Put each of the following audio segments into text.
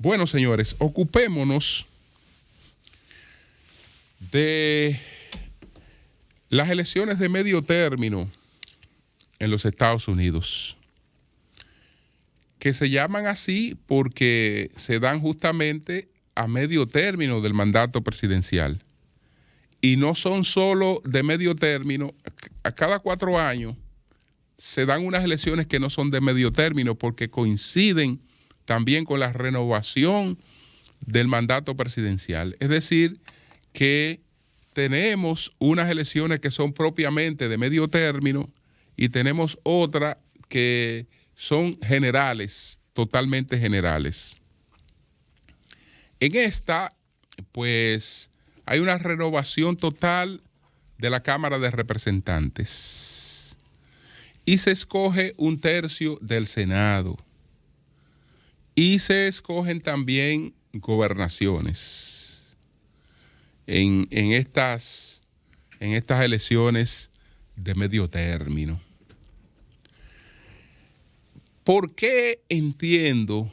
Bueno, señores, ocupémonos de las elecciones de medio término en los Estados Unidos, que se llaman así porque se dan justamente a medio término del mandato presidencial. Y no son solo de medio término, a cada 4 años se dan unas elecciones que no son de medio término porque coinciden también con la renovación del mandato presidencial. Es decir, que tenemos unas elecciones que son propiamente de medio término y tenemos otras que son generales, totalmente generales. En esta, pues, hay una renovación total de la Cámara de Representantes y se escoge 1/3 del Senado y se escogen también gobernaciones en estas elecciones de medio término. ¿Por qué entiendo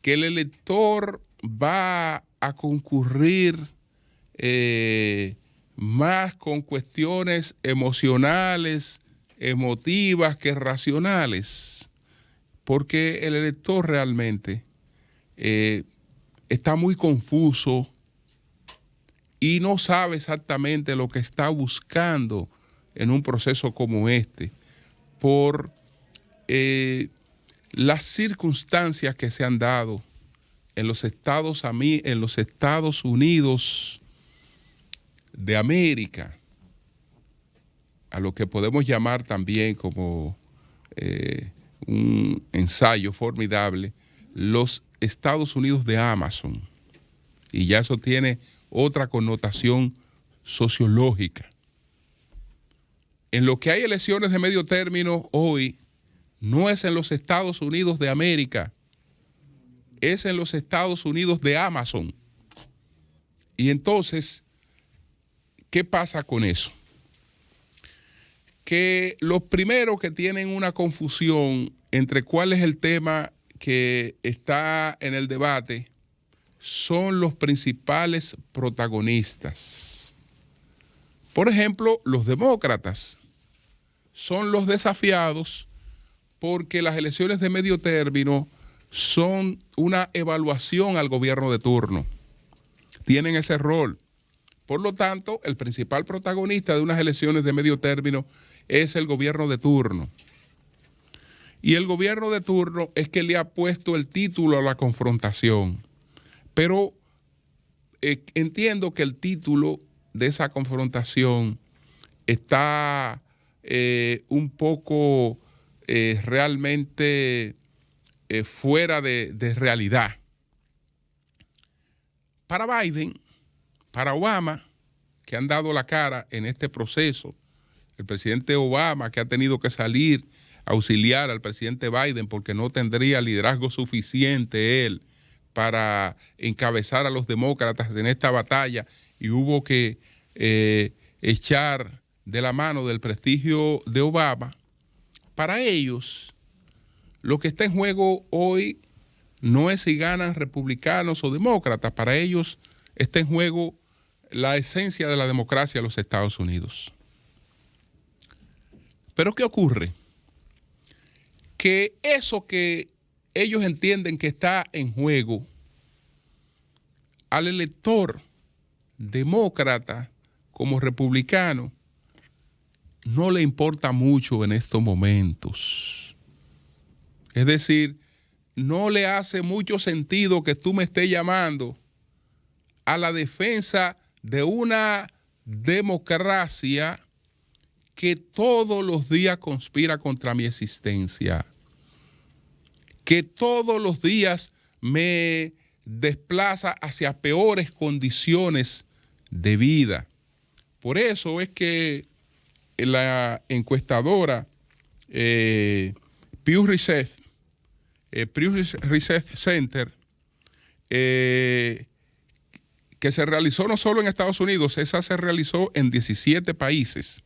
que el elector va a concurrir más con cuestiones emocionales, emotivas que racionales? Porque el elector realmente está muy confuso y no sabe exactamente lo que está buscando en un proceso como este por las circunstancias que se han dado en los Estados Unidos de América, a lo que podemos llamar también como un ensayo formidable, los Estados Unidos de Amazon. Y ya eso tiene otra connotación sociológica. En lo que hay elecciones de medio término hoy, no es en los Estados Unidos de América, es en los Estados Unidos de Amazon. Y entonces, ¿qué pasa con eso? Que los primeros que tienen una confusión entre cuál es el tema que está en el debate son los principales protagonistas. Por ejemplo, los demócratas son los desafiados porque las elecciones de medio término son una evaluación al gobierno de turno. Tienen ese rol. Por lo tanto, el principal protagonista de unas elecciones de medio término es el gobierno de turno. Y el gobierno de turno es que le ha puesto el título a la confrontación. Pero entiendo que el título de esa confrontación está un poco realmente fuera de realidad. Para Biden, para Obama, que han dado la cara en este proceso, el presidente Obama, que ha tenido que salir a auxiliar al presidente Biden porque no tendría liderazgo suficiente él para encabezar a los demócratas en esta batalla y hubo que echar de la mano del prestigio de Obama. Para ellos, lo que está en juego hoy no es si ganan republicanos o demócratas. Para ellos está en juego la esencia de la democracia de los Estados Unidos. Pero ¿qué ocurre? Que eso que ellos entienden que está en juego, al elector demócrata como republicano, no le importa mucho en estos momentos. Es decir, no le hace mucho sentido que tú me estés llamando a la defensa de una democracia que todos los días conspira contra mi existencia, que todos los días me desplaza hacia peores condiciones de vida. Por eso es que la Pew Research Center, que se realizó no solo en Estados Unidos, esa se realizó en 17 países.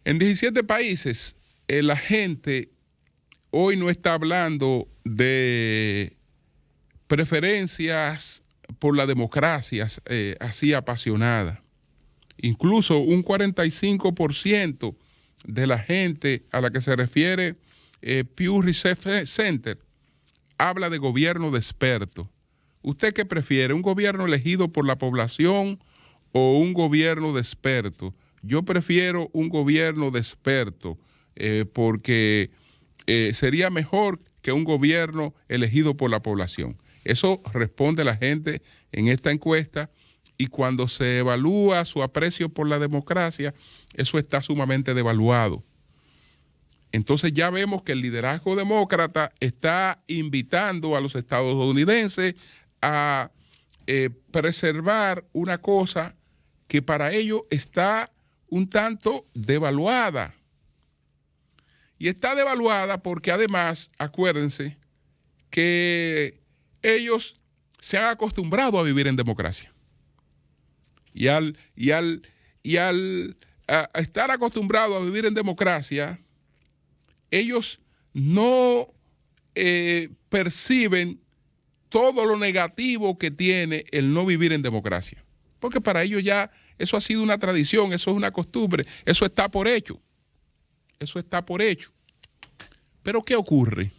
En 17 países la gente hoy no está hablando de preferencias por la democracia así apasionada. Incluso un 45% de la gente a la que se refiere Pew Research Center habla de gobierno de expertos. ¿Usted qué prefiere? ¿Un gobierno elegido por la población o un gobierno de expertos? Yo prefiero un gobierno de expertos porque sería mejor que un gobierno elegido por la población. Eso responde la gente en esta encuesta, y cuando se evalúa su aprecio por la democracia, eso está sumamente devaluado. Entonces ya vemos que el liderazgo demócrata está invitando a los estadounidenses a preservar una cosa que para ellos está un tanto devaluada. Y está devaluada porque además, acuérdense, que ellos se han acostumbrado a vivir en democracia. Y al estar acostumbrados a vivir en democracia, ellos no perciben todo lo negativo que tiene el no vivir en democracia. Porque para ellos ya eso ha sido una tradición, eso es una costumbre, eso está por hecho. Eso está por hecho. Pero ¿qué ocurre?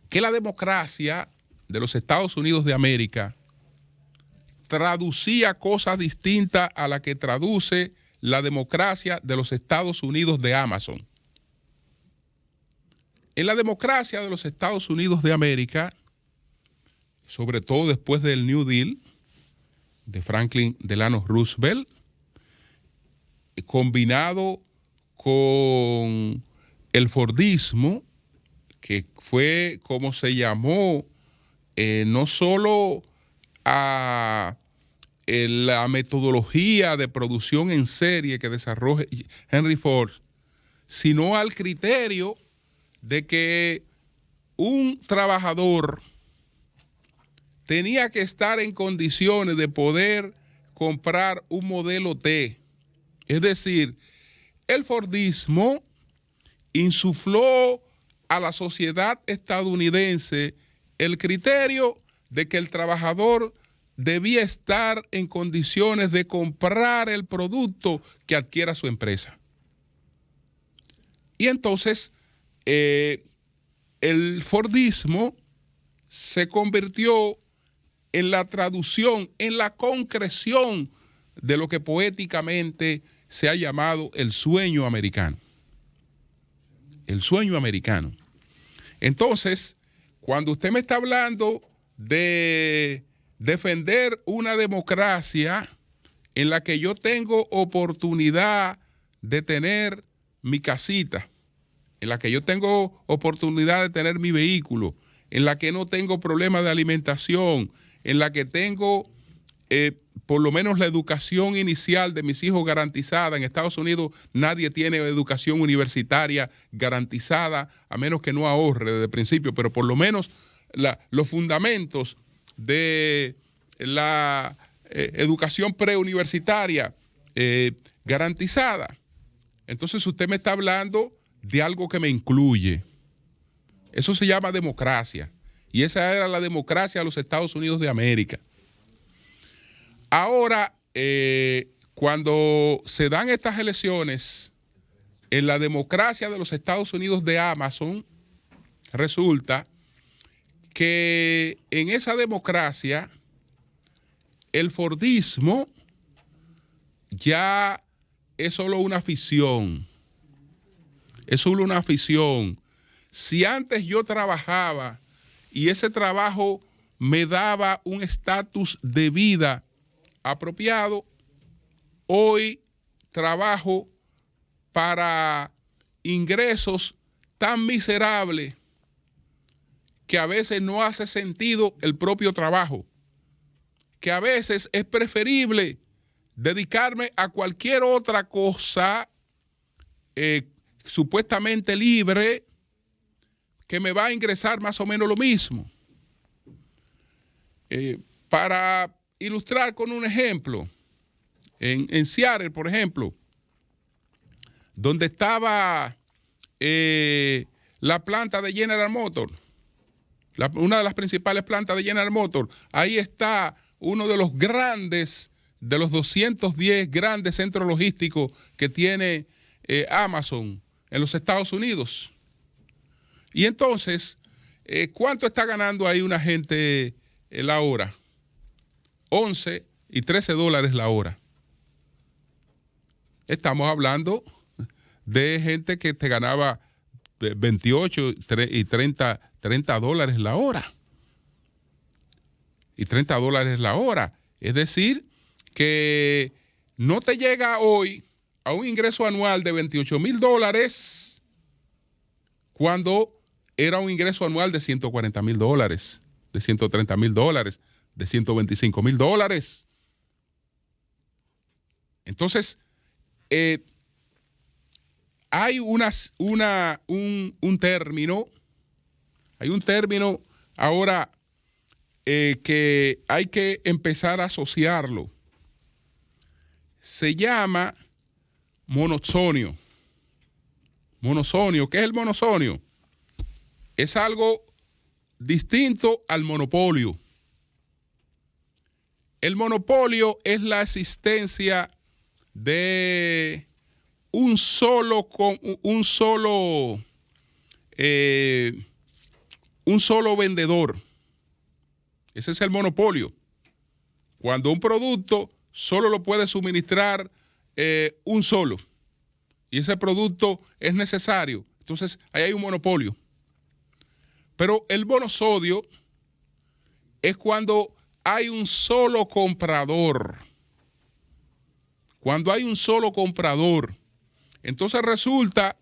Que la democracia de los Estados Unidos de América traducía cosas distintas a la que traduce la democracia de los Estados Unidos de Amazon. En la democracia de los Estados Unidos de América, sobre todo después del New Deal de Franklin Delano Roosevelt, combinado con el Fordismo, que fue como se llamó no solo a la metodología de producción en serie que desarrolló Henry Ford, sino al criterio de que un trabajador tenía que estar en condiciones de poder comprar un modelo T. Es decir, el Fordismo insufló a la sociedad estadounidense el criterio de que el trabajador debía estar en condiciones de comprar el producto que adquiera su empresa. Y entonces el Fordismo se convirtió en la traducción, en la concreción de lo que poéticamente se ha llamado el sueño americano. El sueño americano. Entonces, cuando usted me está hablando de defender una democracia en la que yo tengo oportunidad de tener mi casita, en la que yo tengo oportunidad de tener mi vehículo, en la que no tengo problemas de alimentación, en la que tengo por lo menos la educación inicial de mis hijos garantizada. En Estados Unidos nadie tiene educación universitaria garantizada, a menos que no ahorre desde el principio, pero por lo menos los fundamentos de la educación preuniversitaria garantizada. Entonces usted me está hablando de algo que me incluye. Eso se llama democracia. Y esa era la democracia de los Estados Unidos de América. Ahora, cuando se dan estas elecciones en la democracia de los Estados Unidos de Amazon, resulta que en esa democracia el Fordismo ya es solo una ficción. Es solo una ficción. Si antes yo trabajaba y ese trabajo me daba un estatus de vida apropiado, hoy trabajo para ingresos tan miserables que a veces no hace sentido el propio trabajo, que a veces es preferible dedicarme a cualquier otra cosa supuestamente libre que me va a ingresar más o menos lo mismo. Para ilustrar con un ejemplo, en Seattle, por ejemplo, donde estaba la planta de General Motors, una de las principales plantas de General Motors. Ahí está uno de los grandes, de los 210 grandes centros logísticos que tiene Amazon en los Estados Unidos. Y entonces, ¿cuánto está ganando ahí una gente la hora? 11 y 13 dólares la hora. Estamos hablando de gente que te ganaba 28 y 30 dólares la hora. Y 30 dólares la hora. Es decir, que no te llega hoy a un ingreso anual de $28,000 cuando era un ingreso anual de $140,000, de $130,000, de $125,000. Entonces, hay un término ahora que hay que empezar a asociarlo. Se llama monosonio. Monosonio, ¿qué es el monosonio? Es algo distinto al monopolio. El monopolio es la existencia de un solo vendedor. Ese es el monopolio. Cuando un producto solo lo puede suministrar un solo y ese producto es necesario, entonces ahí hay un monopolio. Pero el monosodio es cuando hay un solo comprador. Cuando hay un solo comprador, entonces resulta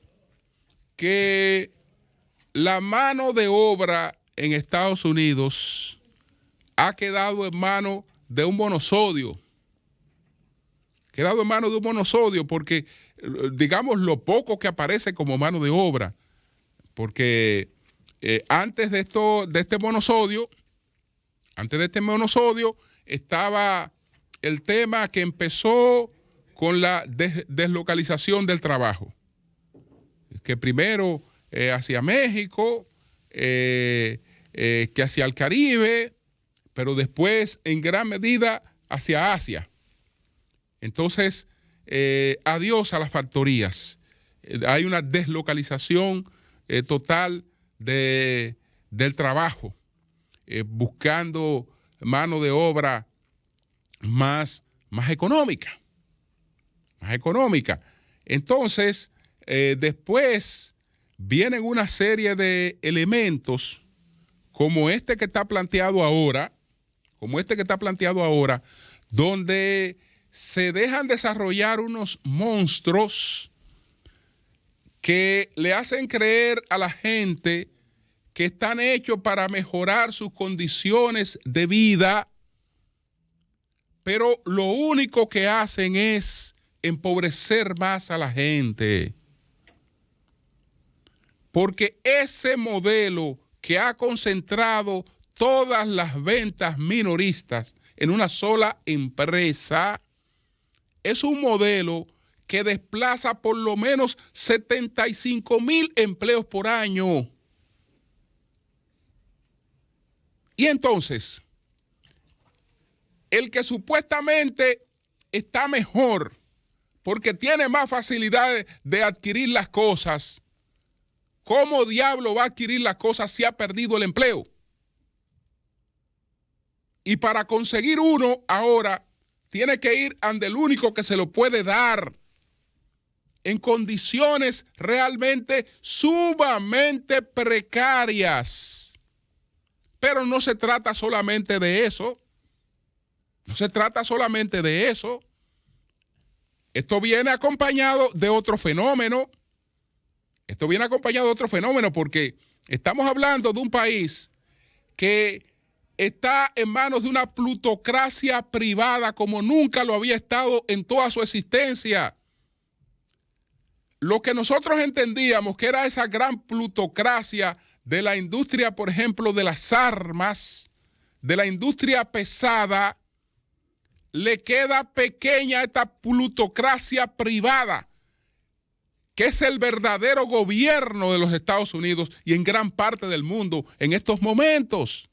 que la mano de obra en Estados Unidos ha quedado en manos de un monosodio. Quedado en manos de un monosodio porque, digamos, lo poco que aparece como mano de obra, porque antes de este monosodio, estaba el tema que empezó con la deslocalización del trabajo, que primero hacia México, que hacia el Caribe, pero después en gran medida hacia Asia. Entonces, adiós a las factorías. Hay una deslocalización total del trabajo, buscando mano de obra más económica. Más económica. Entonces, después vienen una serie de elementos como este que está planteado ahora, donde se dejan desarrollar unos monstruos que le hacen creer a la gente que están hechos para mejorar sus condiciones de vida, pero lo único que hacen es empobrecer más a la gente. Porque ese modelo que ha concentrado todas las ventas minoristas en una sola empresa es un modelo que desplaza por lo menos 75,000 empleos por año. Y entonces, el que supuestamente está mejor porque tiene más facilidades de adquirir las cosas, ¿cómo diablo va a adquirir las cosas si ha perdido el empleo? Y para conseguir uno ahora tiene que ir ante el único que se lo puede dar en condiciones realmente sumamente precarias. Pero no se trata solamente de eso. No se trata solamente de eso. Esto viene acompañado de otro fenómeno. Porque estamos hablando de un país que está en manos de una plutocracia privada como nunca lo había estado en toda su existencia. Lo que nosotros entendíamos que era esa gran plutocracia de la industria, por ejemplo, de las armas, de la industria pesada, le queda pequeña esta plutocracia privada que es el verdadero gobierno de los Estados Unidos y en gran parte del mundo en estos momentos,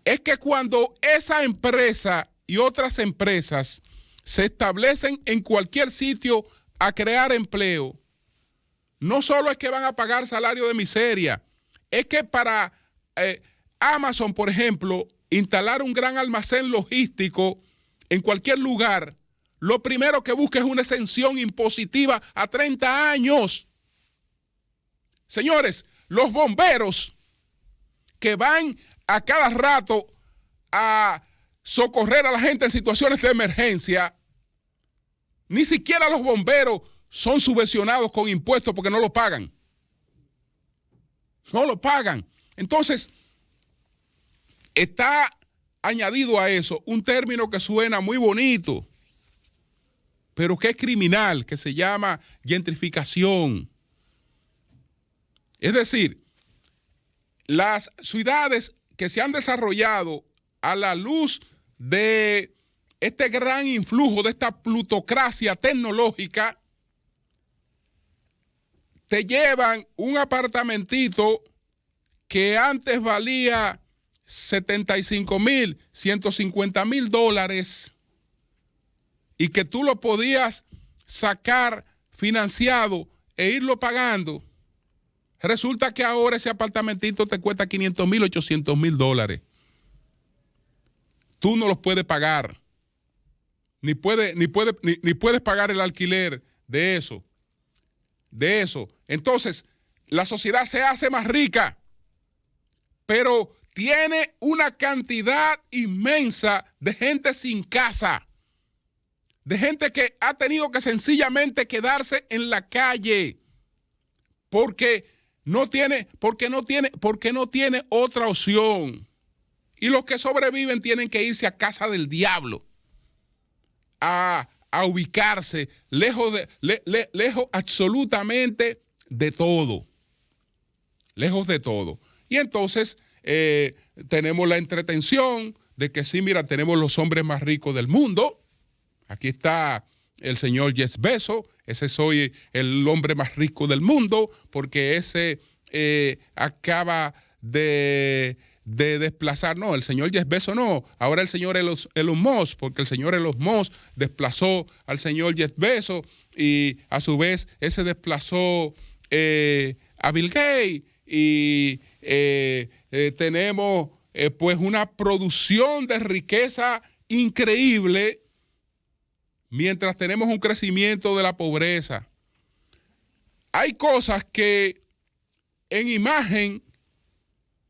es que cuando esa empresa y otras empresas se establecen en cualquier sitio a crear empleo, no solo es que van a pagar salario de miseria, es que para Amazon, por ejemplo, instalar un gran almacén logístico en cualquier lugar, lo primero que busca es una exención impositiva a 30 años. Señores, los bomberos que van a cada rato a socorrer a la gente en situaciones de emergencia, ni siquiera los bomberos son subvencionados con impuestos porque no lo pagan. No lo pagan. Entonces, está añadido a eso un término que suena muy bonito, pero que es criminal, que se llama gentrificación. Es decir, las ciudades que se han desarrollado a la luz de este gran influjo de esta plutocracia tecnológica, te llevan un apartamentito que antes valía $75,000, $150,000 y que tú lo podías sacar financiado e irlo pagando. Resulta que ahora ese apartamentito te cuesta $500,000, $800,000. Tú no los puedes pagar, ni puedes pagar el alquiler de eso. Entonces, la sociedad se hace más rica, pero tiene una cantidad inmensa de gente sin casa, de gente que ha tenido que sencillamente quedarse en la calle porque no tiene otra opción. Y los que sobreviven tienen que irse a casa del diablo, a ubicarse lejos absolutamente de todo. Lejos de todo. Y entonces tenemos la entretención de que sí, mira, tenemos los hombres más ricos del mundo. Aquí está el señor Jeff Bezos, ese soy el hombre más rico del mundo, porque ese acaba de desplazar, no, el señor Jeff Bezos no, ahora el señor Elon Musk, porque el señor Elon Musk desplazó al señor Jeff Bezos y a su vez ese desplazó a Bill Gates y tenemos pues una producción de riqueza increíble mientras tenemos un crecimiento de la pobreza. Hay cosas que en imagen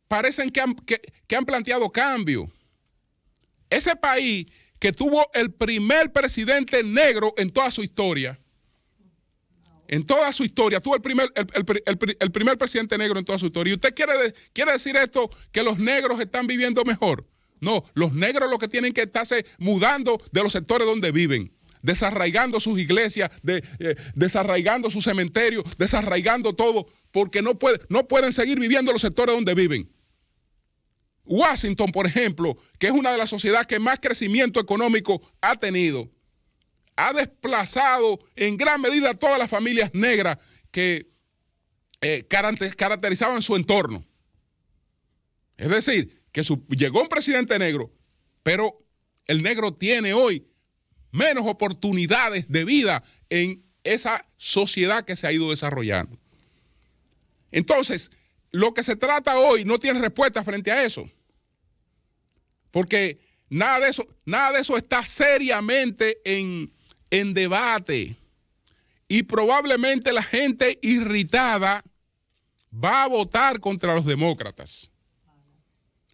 parecen que han planteado cambio. Ese país que tuvo el primer presidente negro en toda su historia, tuvo el primer presidente negro en toda su historia. ¿Y usted quiere decir esto, que los negros están viviendo mejor? No, los negros lo que tienen que estarse mudando de los sectores donde viven, desarraigando sus iglesias, desarraigando sus cementerios, desarraigando todo, porque no pueden seguir viviendo en los sectores donde viven. Washington, por ejemplo, que es una de las sociedades que más crecimiento económico ha tenido, ha desplazado en gran medida a todas las familias negras que caracterizaban su entorno. Es decir, que llegó un presidente negro, pero el negro tiene hoy menos oportunidades de vida en esa sociedad que se ha ido desarrollando. Entonces, lo que se trata hoy no tiene respuesta frente a eso, porque nada de eso está seriamente en debate, y probablemente la gente irritada va a votar contra los demócratas.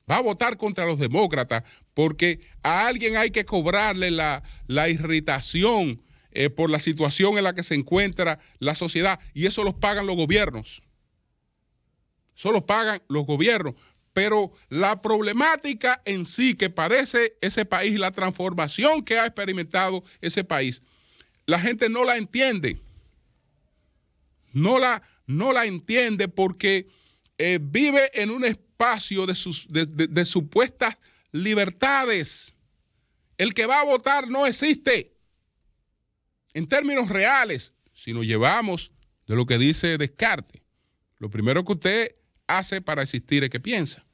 Va a votar contra los demócratas porque a alguien hay que cobrarle la irritación por la situación en la que se encuentra la sociedad, y eso los pagan los gobiernos. Eso los pagan los gobiernos. Pero la problemática en sí que padece ese país, la transformación que ha experimentado ese país, la gente no la entiende. No la entiende porque vive en un espacio de supuestas libertades. El que va a votar no existe en términos reales. si nos llevamos de lo que dice Descartes, lo primero que usted hace para existir es que piensa.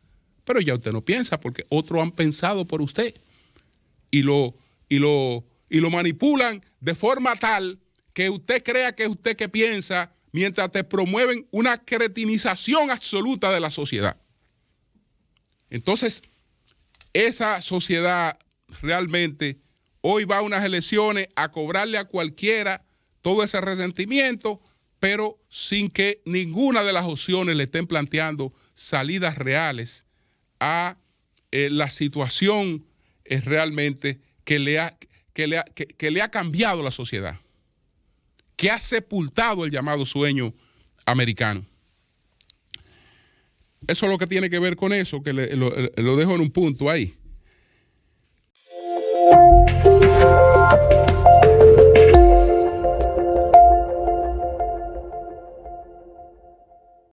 Pero ya usted no piensa porque otros han pensado por usted y lo manipulan de forma tal que usted crea que es usted que piensa mientras te promueven una cretinización absoluta de la sociedad. Entonces, esa sociedad realmente hoy va a unas elecciones a cobrarle a cualquiera todo ese resentimiento, pero sin que ninguna de las opciones le estén planteando salidas reales a la situación realmente que le ha cambiado la sociedad, que ha sepultado el llamado sueño americano. Eso es lo que tiene que ver con eso, que lo dejo en un punto ahí.